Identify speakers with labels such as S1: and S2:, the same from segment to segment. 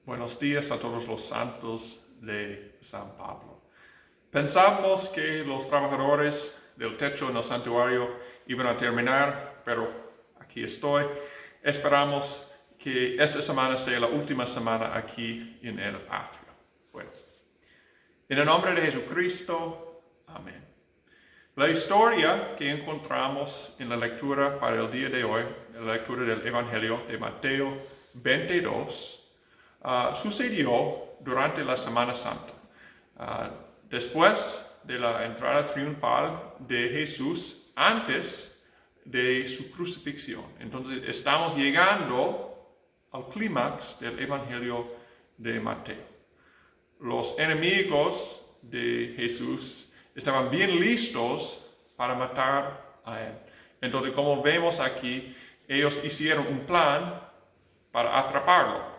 S1: Buenos días a todos los santos de San Pablo. Pensamos que los trabajadores del techo en el santuario iban a terminar, pero aquí estoy. Esperamos que esta semana sea la última semana aquí en el atrio. Bueno, en el nombre de Jesucristo, amén. La historia que encontramos en la lectura para el día de hoy, la lectura del Evangelio de Mateo 22, sucedió durante la Semana Santa. Después de la entrada triunfal de Jesús, antes de su crucifixión. Entonces estamos llegando al clímax del Evangelio de Mateo. Los enemigos de Jesús estaban bien listos para matar a él. Entonces, como vemos aquí, ellos hicieron un plan para atraparlo.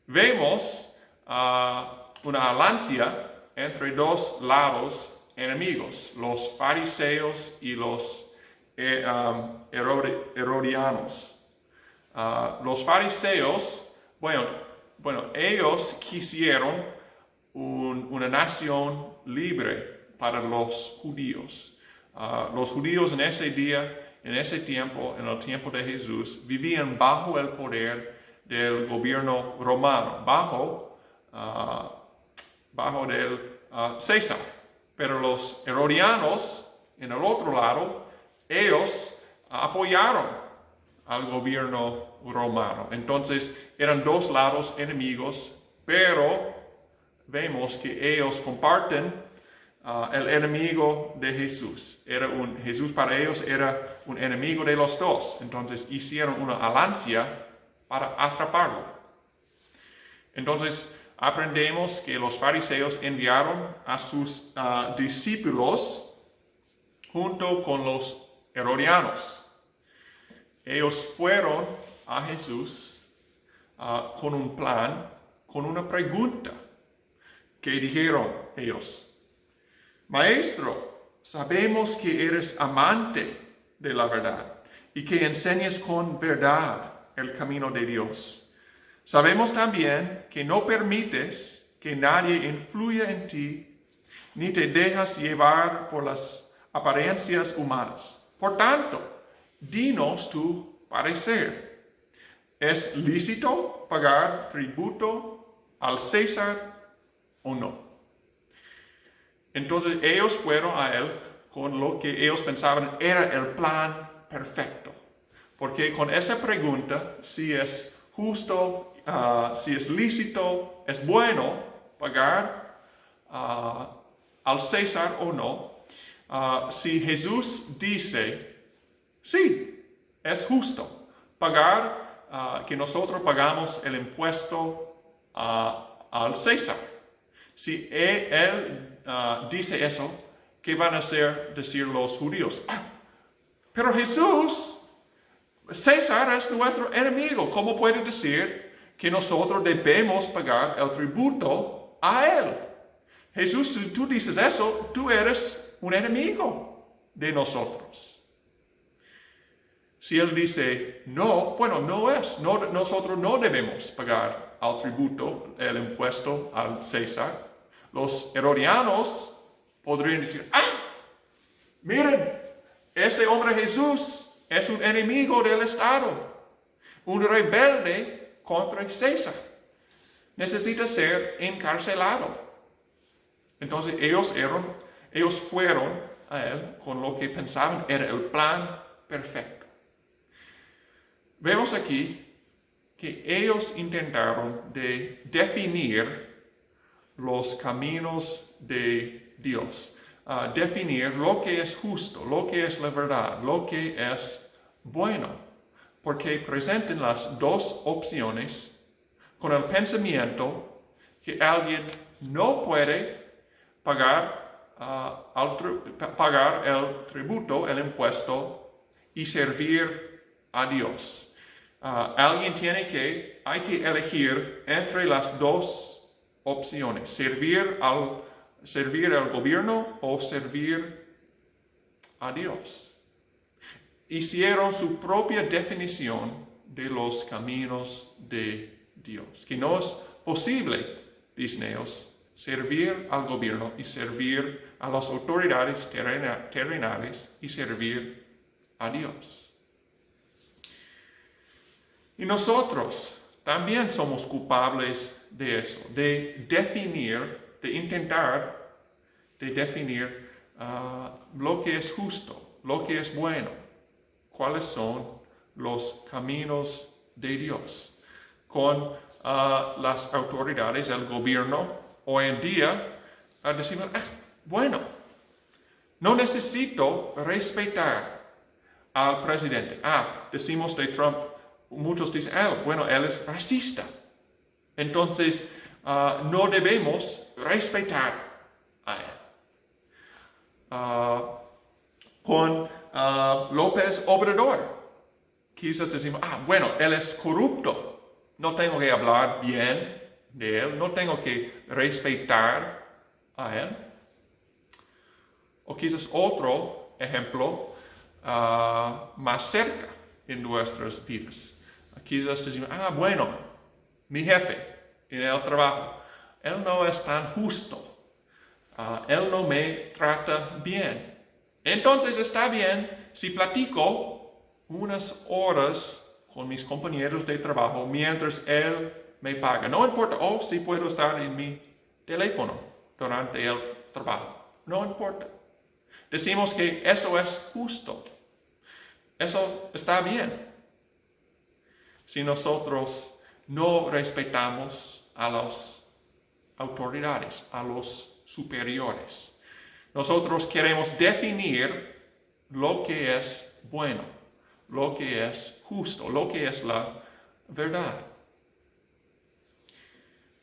S1: Vemos una alianza entre dos lados enemigos, los fariseos y los herodianos. Los fariseos, bueno, ellos quisieron una nación libre para los judíos. Los judíos en ese día, en ese tiempo, en el tiempo de Jesús, vivían bajo el poder del gobierno romano, bajo del César. Pero los herodianos, en el otro lado, ellos apoyaron al gobierno romano. Entonces, eran dos lados enemigos, pero vemos que ellos comparten el enemigo de Jesús. Jesús para ellos era un enemigo de los dos. Entonces hicieron una alianza para atraparlo. Entonces aprendemos que los fariseos enviaron a sus discípulos junto con los herodianos. Ellos fueron a Jesús con un plan, con una pregunta. Que dijeron ellos: Maestro, sabemos que eres amante de la verdad y que enseñas con verdad el camino de Dios. Sabemos también que no permites que nadie influya en ti, ni te dejas llevar por las apariencias humanas. Por tanto, dinos tu parecer. ¿Es lícito pagar tributo al César o no? Entonces ellos fueron a él con lo que ellos pensaban era el plan perfecto. Porque con esa pregunta, si es justo, si es lícito, es bueno pagar al César o no, si Jesús dice, sí, es justo pagar, que nosotros pagamos el impuesto al César. Si él dice eso, ¿qué van a decir los judíos? Pero Jesús, César es nuestro enemigo. ¿Cómo puede decir que nosotros debemos pagar el tributo a él? Jesús, si tú dices eso, tú eres un enemigo de nosotros. Si él dice no, bueno, nosotros no debemos pagar al tributo, el impuesto al César. Los herodianos podrían decir, miren, este hombre Jesús es un enemigo del Estado, un rebelde contra César. Necesita ser encarcelado. Entonces ellos fueron a él con lo que pensaban era el plan perfecto. Vemos aquí que ellos intentaron de definir los caminos de Dios, definir lo que es justo, lo que es la verdad, lo que es bueno, porque presentan las dos opciones con el pensamiento que alguien no puede pagar el tributo, el impuesto y servir a Dios. Alguien hay que elegir entre las dos opciones, servir al gobierno o servir a Dios. Hicieron su propia definición de los caminos de Dios. Que no es posible, dicen ellos, servir al gobierno y servir a las autoridades terrenales y servir a Dios. Y nosotros también somos culpables de eso, de intentar definir lo que es justo, lo que es bueno, cuáles son los caminos de Dios. Con las autoridades del gobierno hoy en día decimos, bueno, no necesito respetar al presidente. Decimos de Trump, muchos dicen, bueno, él es racista. Entonces, no debemos respetar a él. Con López Obrador, quizás decimos, bueno, él es corrupto. No tengo que hablar bien de él, no tengo que respetar a él. O quizás otro ejemplo más cerca en nuestras vidas. Quizás decimos, bueno, mi jefe en el trabajo, él no es tan justo. Él no me trata bien. Entonces está bien si platico unas horas con mis compañeros de trabajo mientras él me paga. No importa, si puedo estar en mi teléfono durante el trabajo. No importa. Decimos que eso es justo. Eso está bien. Si nosotros no respetamos a las autoridades, a los superiores. Nosotros queremos definir lo que es bueno, lo que es justo, lo que es la verdad.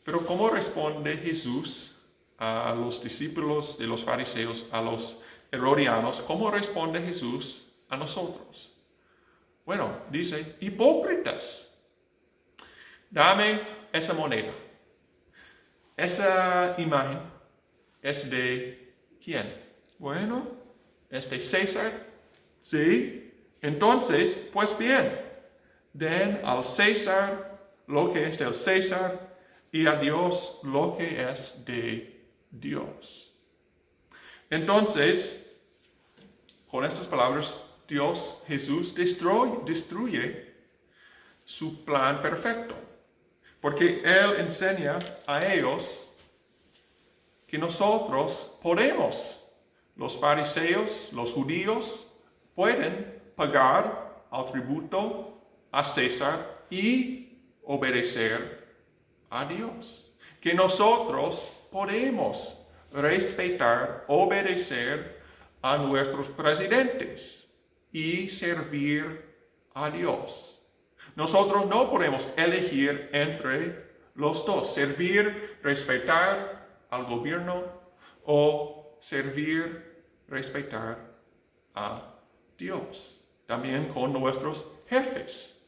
S1: Pero ¿cómo responde Jesús a los discípulos de los fariseos, a los herodianos? ¿Cómo responde Jesús a nosotros? Bueno, dice, hipócritas, dame esa moneda. Esa imagen es de ¿quién? Bueno, es de César. Sí. Entonces, pues bien, den al César lo que es del César y a Dios lo que es de Dios. Entonces, con estas palabras, Jesús destruye su plan perfecto. Porque Él enseña a ellos que nosotros podemos, los fariseos, los judíos, pueden pagar al tributo a César y obedecer a Dios. Que nosotros podemos respetar, obedecer a nuestros presidentes y servir a Dios. Nosotros no podemos elegir entre los dos, servir, respetar al gobierno o servir, respetar a Dios. También con nuestros jefes.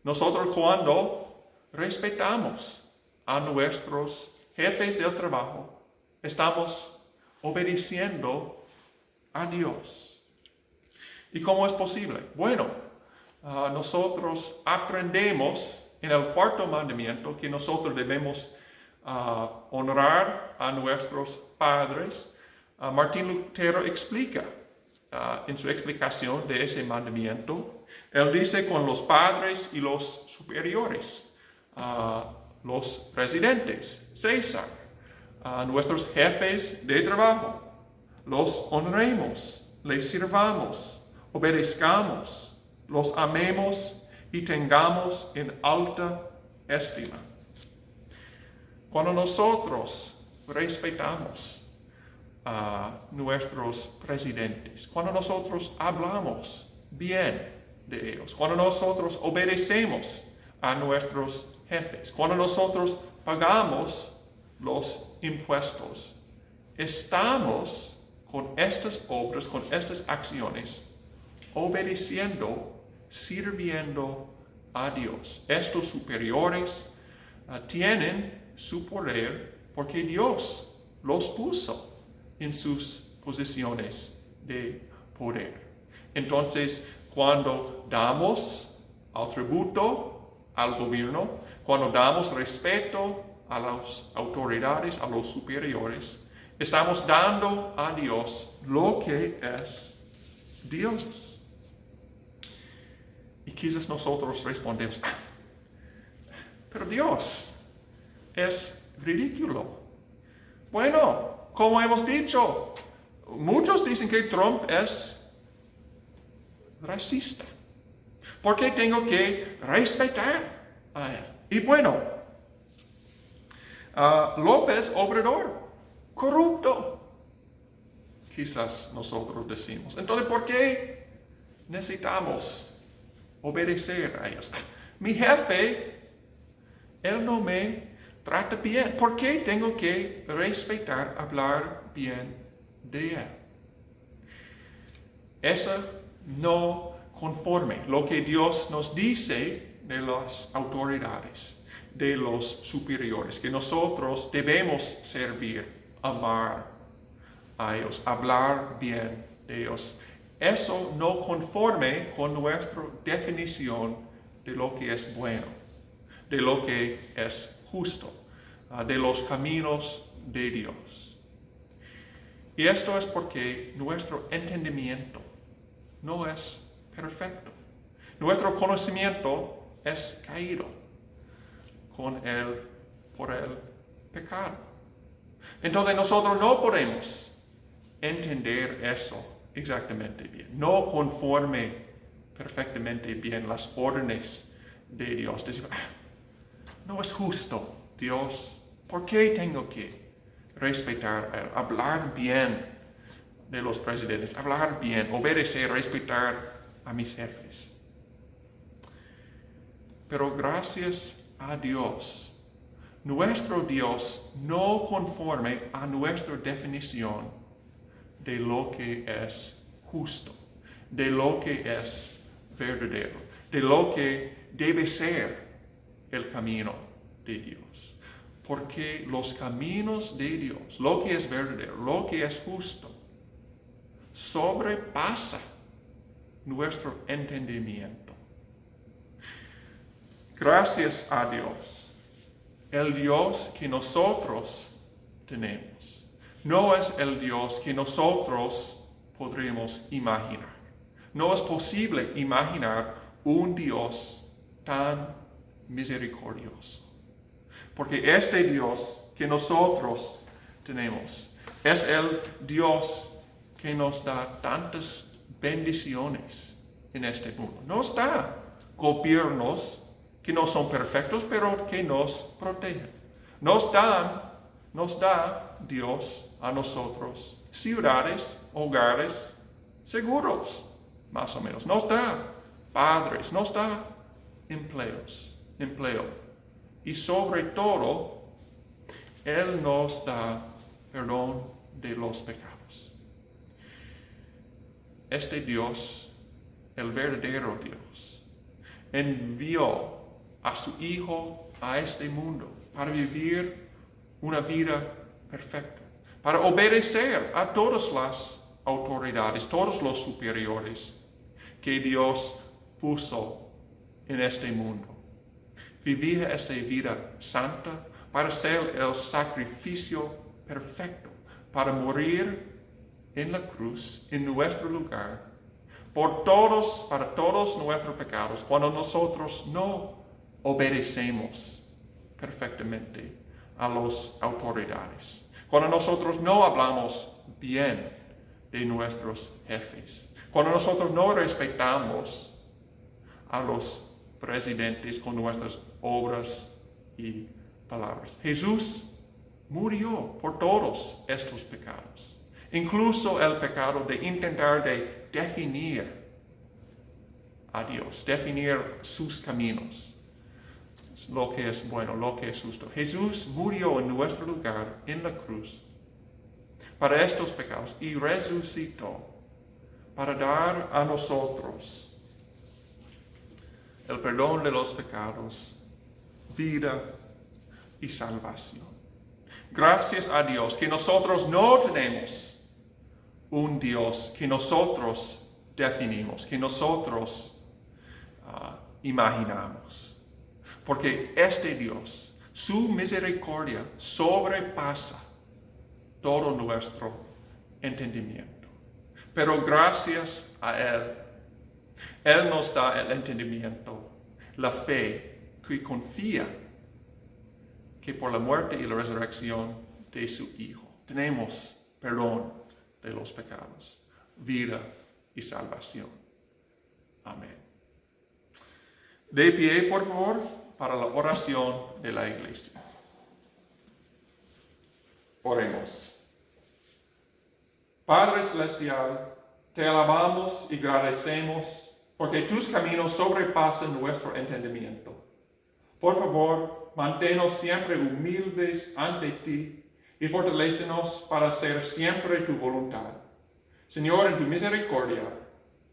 S1: Nosotros cuando respetamos a nuestros jefes del trabajo, estamos obedeciendo a Dios. ¿Y cómo es posible? Bueno, nosotros aprendemos en el cuarto mandamiento que nosotros debemos honrar a nuestros padres. Martín Lutero explica en su explicación de ese mandamiento. Él dice con los padres y los superiores, los presidentes, César, nuestros jefes de trabajo, los honremos, les sirvamos, obedezcamos, los amemos y tengamos en alta estima. Cuando nosotros respetamos a nuestros presidentes, cuando nosotros hablamos bien de ellos, cuando nosotros obedecemos a nuestros jefes, cuando nosotros pagamos los impuestos, estamos con estas obras, con estas acciones, obedeciendo, sirviendo a Dios. Estos superiores tienen su poder porque Dios los puso en sus posiciones de poder. Entonces, cuando damos al tributo al gobierno, cuando damos respeto a las autoridades, a los superiores, estamos dando a Dios lo que es Dios. Y quizás nosotros respondemos, pero Dios es ridículo. Bueno, como hemos dicho, muchos dicen que Trump es racista. ¿Por qué tengo que respetar a él? Y bueno, López Obrador, corrupto. Quizás nosotros decimos. Entonces, ¿por qué necesitamos obedecer a ellos? Mi jefe, él no me trata bien. ¿Por qué tengo que respetar, hablar bien de él? Eso no conforme lo que Dios nos dice de las autoridades, de los superiores, que nosotros debemos servir, amar a ellos, hablar bien de ellos. Eso no conforme con nuestra definición de lo que es bueno, de lo que es justo, de los caminos de Dios. Y esto es porque nuestro entendimiento no es perfecto. Nuestro conocimiento es caído por el pecado. Entonces nosotros no podemos entender eso exactamente bien. No conforme perfectamente bien las órdenes de Dios. Decir, no es justo, Dios. ¿Por qué tengo que respetar a él? Hablar bien de los presidentes, hablar bien, obedecer, respetar a mis jefes. Pero gracias a Dios, nuestro Dios no conforme a nuestra definición de lo que es justo, de lo que es verdadero, de lo que debe ser el camino de Dios. Porque los caminos de Dios, lo que es verdadero, lo que es justo, sobrepasa nuestro entendimiento. Gracias a Dios, el Dios que nosotros tenemos no es el Dios que nosotros podremos imaginar. No es posible imaginar un Dios tan misericordioso. Porque este Dios que nosotros tenemos es el Dios que nos da tantas bendiciones en este mundo. Nos da gobiernos que no son perfectos, pero que nos protegen. Nos da Dios a nosotros ciudades, hogares seguros, más o menos. Nos da padres, nos da empleo. Y sobre todo, Él nos da perdón de los pecados. Este Dios, el verdadero Dios, envió a su Hijo a este mundo para vivir una vida perfecta, para obedecer a todas las autoridades, todos los superiores que Dios puso en este mundo. Vivir esa vida santa para ser el sacrificio perfecto, para morir en la cruz, en nuestro lugar, para todos nuestros pecados, cuando nosotros no obedecemos perfectamente a las autoridades, cuando nosotros no hablamos bien de nuestros jefes, cuando nosotros no respetamos a los presidentes con nuestras obras y palabras. Jesús murió por todos estos pecados, incluso el pecado de intentar de definir a Dios, definir sus caminos, lo que es bueno, lo que es justo. Jesús murió en nuestro lugar en la cruz para estos pecados y resucitó para dar a nosotros el perdón de los pecados, vida y salvación. Gracias a Dios que nosotros no tenemos un Dios que nosotros definimos, que nosotros imaginamos. porque este Dios, su misericordia sobrepasa todo nuestro entendimiento. Pero gracias a Él nos da el entendimiento, la fe que confía que por la muerte y la resurrección de su Hijo tenemos perdón de los pecados, vida y salvación. Amén. De pie, por favor, para la oración de la iglesia. Oremos. Padre Celestial, te alabamos y agradecemos porque tus caminos sobrepasan nuestro entendimiento. Por favor, manténnos siempre humildes ante ti y fortalécenos para hacer siempre tu voluntad. Señor, en tu misericordia,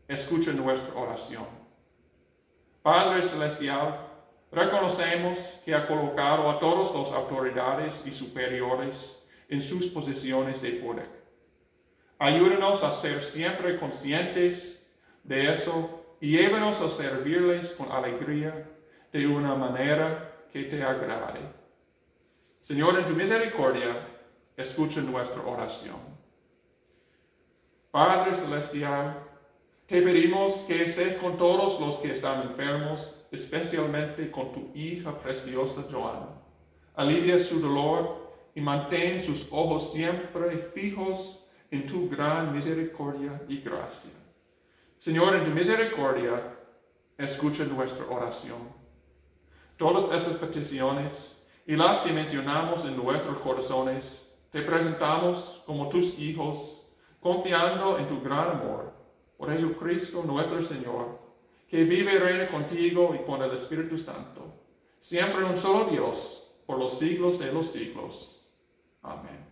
S1: escucha nuestra oración. Padre Celestial, reconocemos que ha colocado a todas las autoridades y superiores en sus posiciones de poder. Ayúdanos a ser siempre conscientes de eso y llévanos a servirles con alegría de una manera que te agrade. Señor, en tu misericordia, escucha nuestra oración. Padre Celestial, te pedimos que estés con todos los que están enfermos, especialmente con tu hija preciosa Joana. Alivia su dolor y mantén sus ojos siempre fijos en tu gran misericordia y gracia. Señor, en tu misericordia, escucha nuestra oración. Todas estas peticiones y las que mencionamos en nuestros corazones, te presentamos como tus hijos, confiando en tu gran amor, por Jesucristo nuestro Señor, que vive y reina contigo y con el Espíritu Santo, siempre un solo Dios, por los siglos de los siglos. Amén.